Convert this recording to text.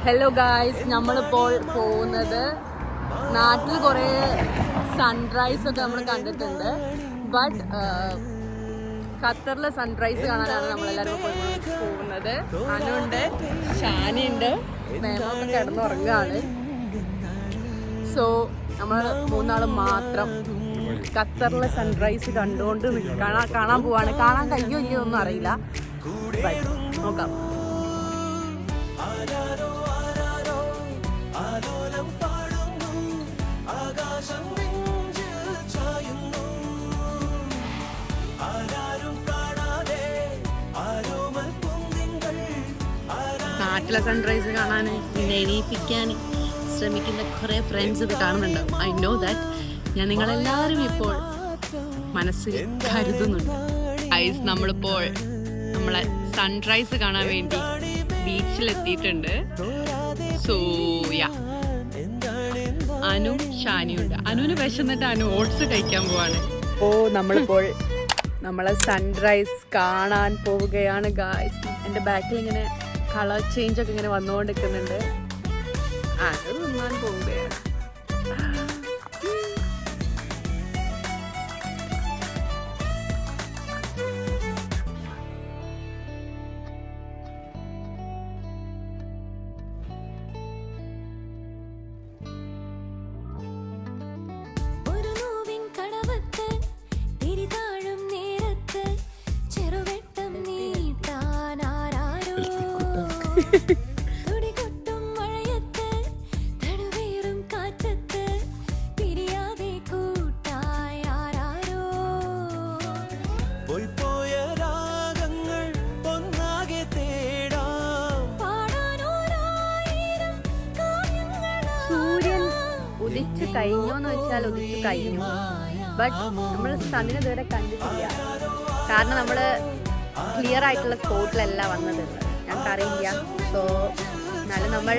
Hello guys, നമ്മളിപ്പോൾ പോകുന്നത് നാട്ടിൽ കുറേ സൺറൈസ് ഒക്കെ നമ്മൾ കണ്ടിട്ടുണ്ട്. ബട്ട് ഖത്തറിലെ സൺറൈസ് കാണാനാണ് നമ്മളെല്ലാവരും പോകുന്നത്. അനുണ്ട്, ഷാനിയുണ്ട്, മേമൊക്കെ കിടന്നുറങ്ങുകയാണ്. സോ നമ്മൾ മൂന്നാളും മാത്രം ഖത്തറിലെ സൺറൈസ് കണ്ടുകൊണ്ട് കാണാൻ പോവാണ്. കാണാൻ കഴിയോ ഇല്ലയൊന്നും അറിയില്ല, നോക്കാം. നാട്ടിലെ സൺറൈസ് കാണാൻ എണീപ്പിക്കാൻ ശ്രമിക്കുന്ന കുറേ ഫ്രണ്ട്സ് ഇത് കാണുന്നുണ്ടാവും. I know that. ഞാൻ നിങ്ങളെല്ലാവരും ഇപ്പോൾ മനസ്സിൽ കരുതുന്നുണ്ട്. ഐസ് നമ്മളിപ്പോൾ നമ്മളെ സൺറൈസ് കാണാൻ വേണ്ടി ബീച്ചിലെത്തിയിട്ടുണ്ട്. So yeah, Anu ഷാനിയുണ്ട്. അനുവിന് വിശന്നിട്ട് അനു ഓട്സ് കഴിക്കാൻ പോവാണ്. നമ്മളിപ്പോൾ നമ്മളെ സൺറൈസ് കാണാൻ പോവുകയാണ് ഗായ്സ്. എൻ്റെ ബാക്കിൽ ഇങ്ങനെ കളർ ചേഞ്ച് ഒക്കെ ഇങ്ങനെ വന്നുകൊണ്ടിരിക്കുന്നുണ്ട്. അത് തിന്നാൻ പോവുകയാണ്. സൂര്യൻ ഉദിച്ചു കഴിഞ്ഞോന്ന് വെച്ചാൽ ഉദിച്ചു കഴിഞ്ഞു. ബട്ട് നമ്മൾ സണ്ണിനെ ഇതുവരെ കണ്ടിട്ടില്ല. കാരണം നമ്മൾ ക്ലിയർ ആയിട്ടുള്ള സ്പോട്ടിലല്ല വന്നത്, ഞങ്ങൾക്കറിയില്ല. സോ എന്നാലും നമ്മൾ